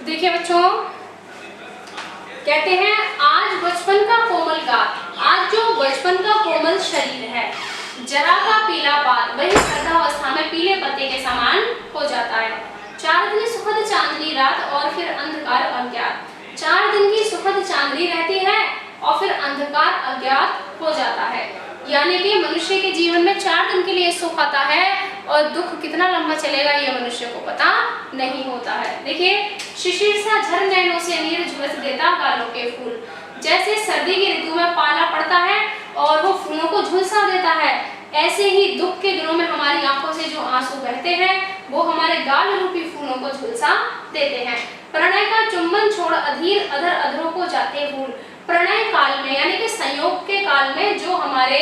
देखिए बच्चों, कहते हैं आज बचपन का कोमल गात, आज जो बचपन का कोमल शरीर है, जरा का पीला पात वही वृद्धावस्था में पीले पत्ते के समान हो जाता है। 4 दिन सुखद चांदनी रात और फिर अंधकार अज्ञात। 4 दिन की सुखद चांदनी रहती है और फिर अंधकार अज्ञात हो जाता है। यानी कि मनुष्य के जीवन में 4 दिन के लिए सुख आता है और दुख कितना लंबा चलेगा ये मनुष्य को पता नहीं होता है। देखिए, शिशिर सा झर नैनों से नीर झुलस देता गालों के फूल। जैसे सर्दी की ऋतु में पाला पड़ता है और वो फूलों को झुलसा देता है, ऐसे ही दुख के दिनों में हमारी आंखों से जो आंसू बहते हैं वो हमारे गाल रूपी फूलों को झुलसा देते हैं। प्रणय का चुंबन छोड़ अधीर अधर अधरों को जाते भूल। प्रणय काल में यानी कि संयोग के काल में जो हमारे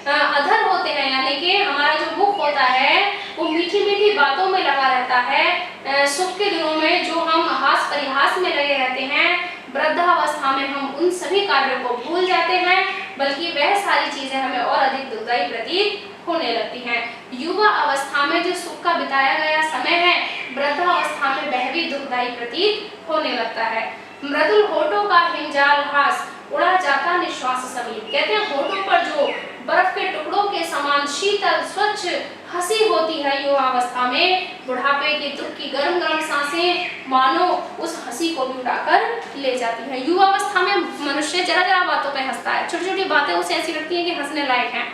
अधर होते हैं, यानी कि हमारा जो मुख होता है वो मीठी मीठी बातों में लगा रहता है। सुख के दिनों में जो हम हास परिहास में लगे रहते हैं, वृद्धावस्था में हम उन सभी कार्यों को भूल जाते हैं, बल्कि वह सारी चीजें हमें और अधिक दुखदायी प्रतीत होने लगती हैं। युवा अवस्था में जो सुख का बिताया गया समय है, वृद्धावस्था में वह भी दुखदायी प्रतीत होने लगता है। मृदुल होठों का हिमजाल हास उड़ा जाता निश्वास समीर। कहते हैं होठों पर जो बर्फ के टुकड़ों के समान शीतल स्वच्छ हंसी होती है युवावस्था में, बुढ़ापे की दुख की गर्म गर्म सांसें मानो उस हंसी को भी उड़ाकर ले जाती है। युवावस्था में मनुष्य जरा जरा बातों पे हंसता है, छोटी छोटी बातें उसे ऐसी लगती हैं कि हंसने लायक हैं।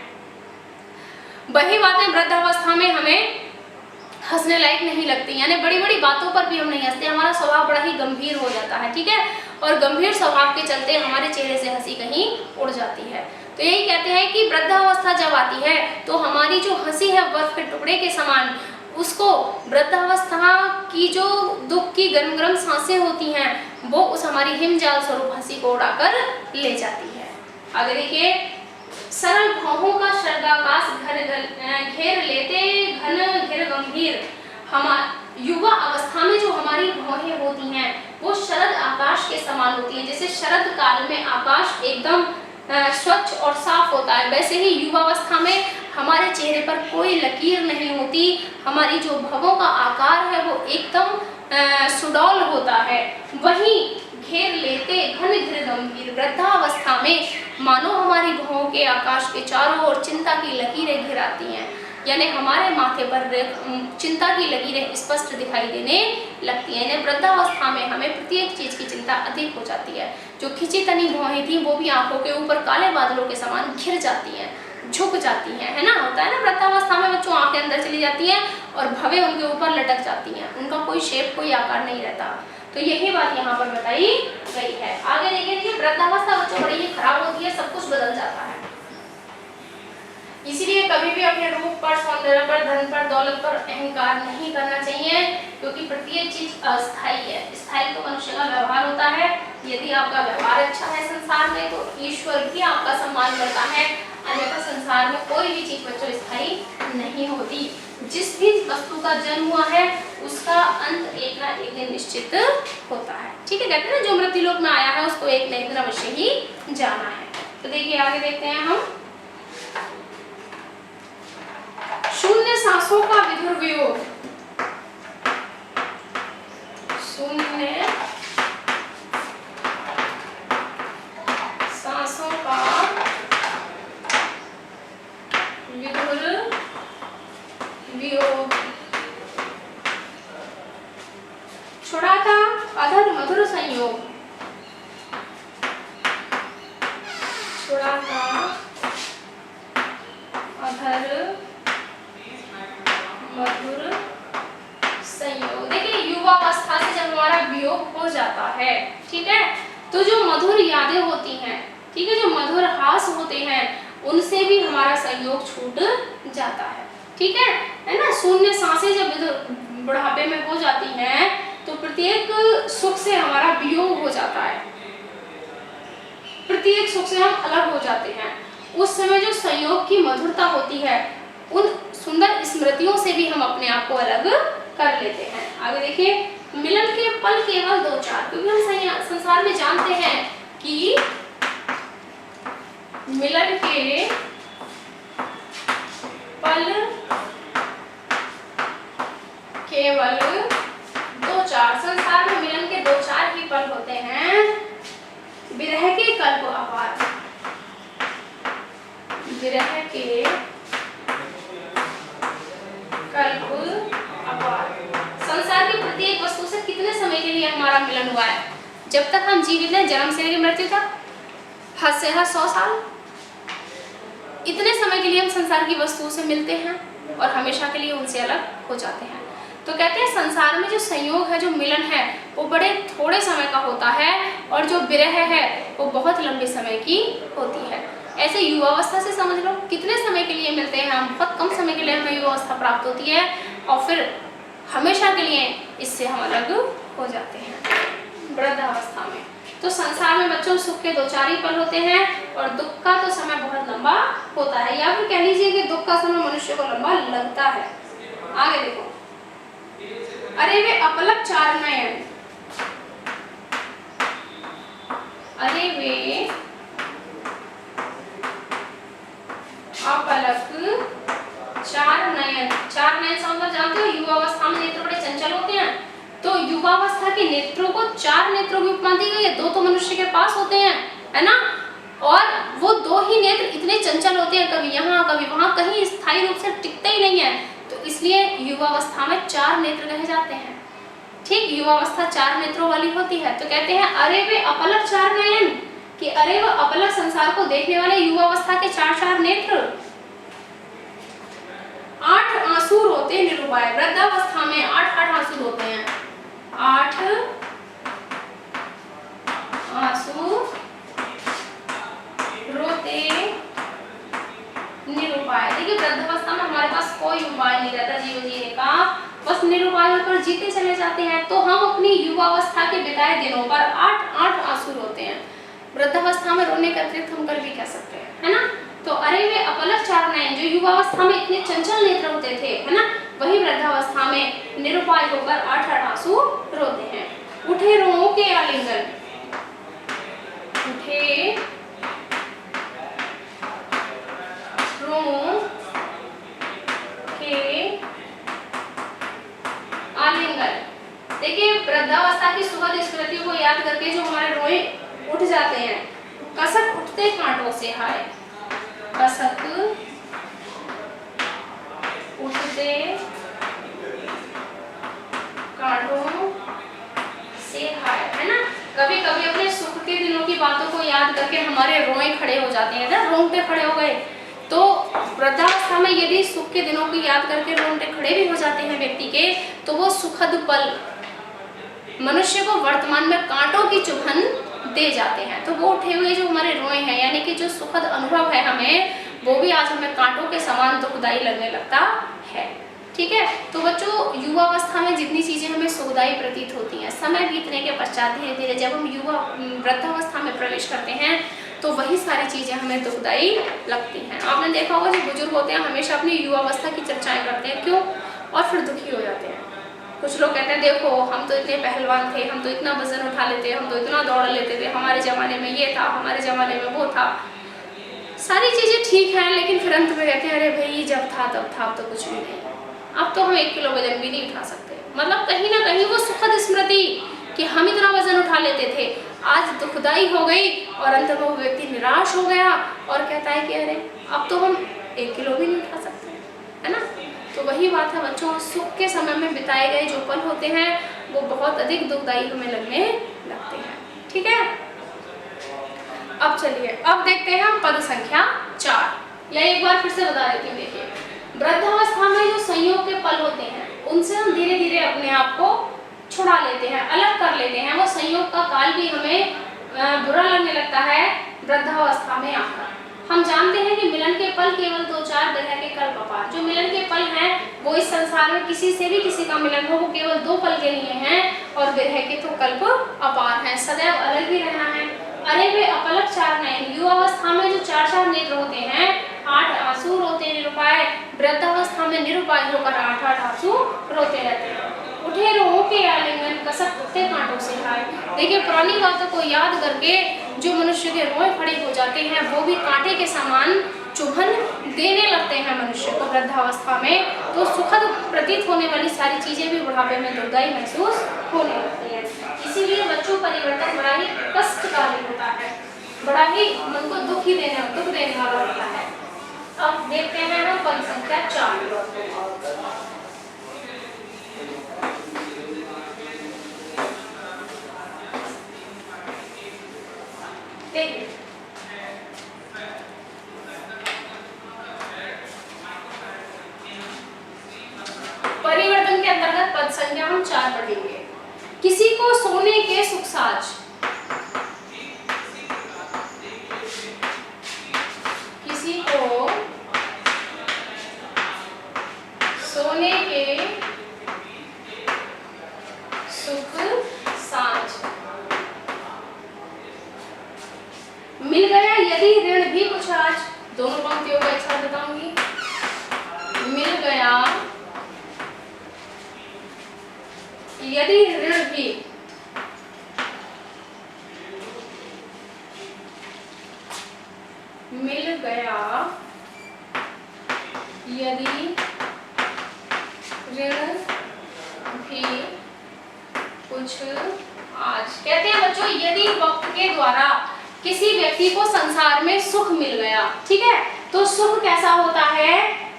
वही बातें वृद्धावस्था में हमें हंसने लायक नहीं लगती, यानी बड़ी बड़ी बातों पर भी हम नहीं हंसते, हमारा स्वभाव बड़ा ही गंभीर हो जाता है, ठीक है। और गंभीर स्वभाव के चलते हमारे चेहरे से हंसी कहीं उड़ जाती है। तो यही कहते हैं कि वृद्धावस्था जब आती है तो हमारी जो हंसी है बर्फ के टुकड़े के समान, उसको वृद्धावस्था की जो दुख की गर्म गर्म सांसें होती हैं वो उस हमारी हिमजाल स्वरूप हंसी को उड़ाकर ले जाती है। आगे देखिए, सरल भौहों का शरदाकाश घेर लेते घन घिर गंभीर। युवा अवस्था में जो हमारी भौहें होती हैं वो शरद आकाश के समान होती हैं। जैसे शरद काल में आकाश एकदम स्वच्छ और साफ होता है, वैसे ही युवावस्था में हमारे चेहरे पर कोई लकीर नहीं होती, हमारी जो भवों का आकार है वो एकदम सुडौल होता है। वहीं घेर लेते घन घिर गंभीर, वृद्धावस्था में मानो हमारी भवों के आकाश के चारों ओर चिंता की लकीरें घिराती हैं, यानी हमारे माथे पर चिंता की लकीरें स्पष्ट दिखाई देने लगती हैं। यानी वृद्धावस्था में हमें प्रत्येक चीज की चिंता अधिक हो जाती है। जो खिंची तनी भौहें थी वो भी आंखों के ऊपर काले बादलों के समान घिर जाती हैं, झुक जाती हैं, है ना। होता है ना, वृद्धावस्था में बच्चों आंखें अंदर चली जाती हैं और भवें उनके ऊपर लटक जाती हैं, उनका कोई शेप कोई आकार नहीं रहता। तो यही बात यहाँ पर बताई गई है। आगे देखिए, वृद्धावस्था बच्चों बड़ी ही खराब होती है, सब कुछ बदल जाता है। इसीलिए कभी भी अपने रूप पर, सौंदर्य पर, धन पर, दौलत पर अहंकार नहीं करना चाहिए, क्योंकि प्रत्येक चीज अस्थायी है। स्थायी तो मनुष्य का व्यवहार होता है। यदि आपका व्यवहार अच्छा है संसार में तो ईश्वर भी आपका सम्मान करता है, अन्यथा संसार में कोई भी चीज बच्चों स्थायी नहीं होती। जिस भी वस्तु का जन्म हुआ है उसका अंत एक ना एक दिन निश्चित होता है, ठीक है। कहते हैं ना, जो मृत्युलोक में आया है उसको एक ना एक दिन अवश्य ही जाना है। तो देखिए आगे देखते हैं हम, शून्य सांसों का विधुर वियोग। शून्य सांसों का विधुर वियोग, छुड़ाता अधर मधुर संयोग। छुड़ाता अधर मधुर संयोग। देखिए, युवावस्था से जब हमारा वियोग हो जाता है, ठीक है, तो जो मधुर यादें होती हैं, ठीक है, जो मधुर हास होते हैं, उनसे भी हमारा संयोग छूट जाता है, ठीक है ना। शून्य सांसें जब बुढ़ापे में हो जाती हैं तो प्रत्येक सुख से हमारा वियोग हो जाता है, प्रत्येक सुख से हम अलग हो जाते हैं। उस समय जो संयोग की मधुरता होती है, उन सुंदर स्मृतियों से भी हम अपने आप को अलग कर लेते हैं। आगे देखिए, मिलन के पल केवल 2-4, क्योंकि हम संसार में जानते हैं कि मिलन के पल केवल 2-4, संसार में मिलन के 2-4 कल्प अपार, विरह के कल्प अपार। संसार की प्रत्येक वस्तु से कितने समय के लिए हमारा मिलन हुआ है? जब तक हम जीवित हैं, जन्म से लेकर मृत्यु तक, हद से हद 100 साल। इतने समय के लिए हम संसार की वस्तुओं से मिलते हैं और हमेशा के लिए उनसे अलग हो जाते हैं। तो कहते हैं संसार में जो संयोग है, जो मिलन है, वो बड़े थोड़े समय का होता है और जो विरह है वो बहुत लंबे समय की होती है। ऐसे युवावस्था से समझ लो कितने समय के लिए मिलते हैं हम, बहुत कम समय के लिए हमें युवावस्था प्राप्त होती है और फिर हमेशा के लिए इससे हम अलग हो जाते हैं वृद्धावस्था में। तो संसार में बच्चों सुख के 2-4 ही पल होते हैं और दुख का तो समय बहुत लंबा होता है, या फिर कह लीजिए कि दुख का समय मनुष्य को लंबा लगता है। आगे देखो, अरे वे अपलक 4 नयन, अरे वे अपलक 4 नयन। 4 नयन समझ जानते हो, युवावस्था में नेत्र बड़े चंचल होते हैं, तो युवावस्था के नेत्रों को 4 नेत्रों की उपमा दी गई है। 2 तो मनुष्य के पास होते हैं, है ना, और वो 2 ही नेत्र इतने चंचल होते हैं, कभी यहाँ कभी वहां, कहीं स्थायी रूप से टिकते ही नहीं है, तो इसलिए युवावस्था में 4 नेत्र कहे जाते हैं। ठीक, युवावस्था 4 नेत्रों वाली होती है। तो कहते हैं अरे वे अपलक 4 नयन, कि अरे वो अपलक संसार को देखने वाले युवावस्था के 4 नेत्र। 8 आंसू रोते निरुपाय, वृद्धावस्था में 8 आंसू रोते हैं, 8 आंसू रोते निरुपाय। देखिए वृद्धावस्था में हमारे पास कोई उपाय नहीं रहता जीवन जीने का, बस निरुपाय होकर जीते चले जाते हैं। तो हम अपनी युवावस्था के बिताए दिनों पर 8 आंसू रोते हैं। वृद्धावस्था में रोने का अतिरिक्त हम कर भी कह सकते हैं, है ना। तो अरे वे अपलक 4 नयन, जो युवावस्था में इतने चंचल नेत्र होते थे, है ना, वही वृद्धावस्था में निरुपाय होकर 8 आंसू रोते हैं। उठे रोओं के आलिंगन, उठे रोओं के आलिंगन। देखिए वृद्धावस्था की सुखद स्मृतियों को याद करके जो हमारे रोए उठ जाते हैं, कसक उठते कांटों से, हाय कसक उठते कांटों से, हाय, है ना। कभी कभी अपने सुख के दिनों की बातों को याद करके हमारे रोए खड़े हो जाते हैं ना, रोंगटे खड़े हो गए। तो वृद्धावस्था में यदि सुख के दिनों की याद करके रोंगटे खड़े भी हो जाते हैं व्यक्ति के, तो वो सुखद पल मनुष्य को वर्तमान में कांटों की चुभन दे जाते हैं। तो वो उठे हुए जो हमारे रोए हैं, यानी कि जो सुखद अनुभव है हमें, वो भी आज हमें कांटों के समान दुखदायी लगने लगता है। ठीक है, तो बच्चों युवावस्था में जितनी चीजें हमें सुखदायी प्रतीत होती हैं, समय बीतने के पश्चात धीरे धीरे जब हम वृद्धावस्था में प्रवेश करते हैं तो वही सारी चीजें हमें दुखदायी लगती हैं। आपने देखा होगा जो बुजुर्ग होते हैं हमेशा अपनी युवावस्था की चर्चाएं करते हैं, क्यों, और फिर दुखी हो जाते हैं। कुछ लोग कहते हैं देखो हम तो इतने पहलवान थे, हम तो इतना वजन उठा लेते, हम तो इतना दौड़ लेते थे, हमारे ज़माने में ये था, हमारे ज़माने में वो था। सारी चीज़ें ठीक हैं, लेकिन फिर अंत में कहते हैं अरे भाई जब था तब था, अब तो कुछ भी नहीं, अब तो हम 1 किलो वजन भी नहीं उठा सकते। मतलब कहीं ना कहीं वो सुखद स्मृति कि हम इतना वजन उठा लेते थे आज दुखदाई हो गई, और अंत में वो व्यक्ति निराश हो गया और कहता है कि अरे अब तो हम 1 किलो भी नहीं उठा सकते, है ना। तो वही बात है बच्चों, सुख के समय में बिताए गए जो पल होते हैं वो बहुत अधिक दुखदायी हमें लगने लगते हैं। ठीक है, अब चलिए अब देखते हैं हम पद संख्या 4। या एक बार फिर से बता देती हूँ, देखिए वृद्धावस्था में जो संयोग के पल होते हैं उनसे हम धीरे धीरे अपने आप को छुड़ा लेते हैं, अलग कर लेते हैं। वो संयोग का काल भी हमें बुरा लगने लगता है वृद्धावस्था में आकर। हम जानते हैं कि मिलन के पल केवल 2-4 तरह के कल्प अपार। जो मिलन के पल हैं वो इस संसार में किसी से भी किसी का मिलन हो वो केवल 2 पल के लिए हैं, और विरह के तो कल्प अपार हैं, सदैव अलग ही रहना है। अरे वे अपलक 4 नयन, युवावस्था में जो 4 नेत्र होते हैं 8 आंसू रोते निरुपाय, वृद्धावस्था में निरुपाय होकर 8 आंसू रोते रहते हैं। उठे रोओं के आलिंगन, कसक उठते कांटों से हाय। देखिए पुरानी बातों को याद करके जो मनुष्य के रोए खड़े हो जाते हैं वो भी कांटे के समान चुभन देने लगते हैं मनुष्य को वृद्धावस्था में। तो सुखद प्रतीत होने वाली सारी चीजें भी बुढ़ापे में दुखदायी महसूस होने लगती हैं। इसीलिए बच्चों परिवर्तन बड़ा ही कष्टकारी होता है। बड़ा ही मन को दुख देने वाला होता है। अब देखते हैं हम पद संख्या 4। देखिए परिवर्तन के अंतर्गत पद संख्या हम 4 पढ़ेंगे। किसी को सोने के सुखसाज, किसी को सोने के सुख साज मिल गया यदि ऋण भी कुछ आज। दोनों पंक्तियों का एक साथ बताऊंगी। मिल गया यदि ऋण भी मिल गया यदि ऋण भी कुछ आज। कहते हैं बच्चों यदि वक्त के द्वारा किसी व्यक्ति को संसार में सुख मिल गया, ठीक है, तो सुख कैसा होता है?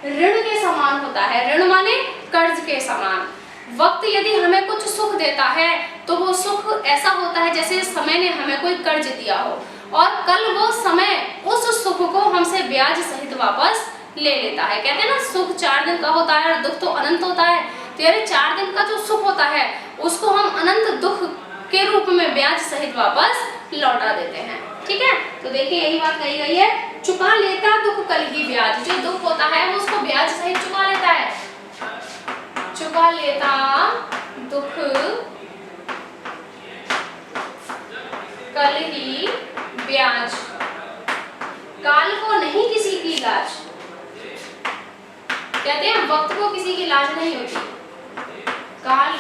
ऋण के समान होता है। ऋण माने कर्ज के समान। वक्त यदि हमें कुछ सुख देता है तो वो सुख ऐसा होता है जैसे समय ने हमें कोई कर्ज दिया हो और कल वो समय उस सुख को हमसे ब्याज सहित वापस ले लेता है। कहते हैं ना सुख 4 दिन का होता है और दुख तो अनंत होता है। तो यार 4 दिन का जो सुख होता है उसको हम अनंत दुख के रूप में ब्याज सहित वापस लौटा देते हैं, ठीक है। तो देखिए यही बात कही गई है, चुका लेता दुख कल ही ब्याज। जो दुख होता है वो उसको ब्याज सहित चुका लेता है। चुका लेता दुख कल ही ब्याज, काल को नहीं किसी की लाज। कहते हैं वक्त को किसी की लाज नहीं होती, काल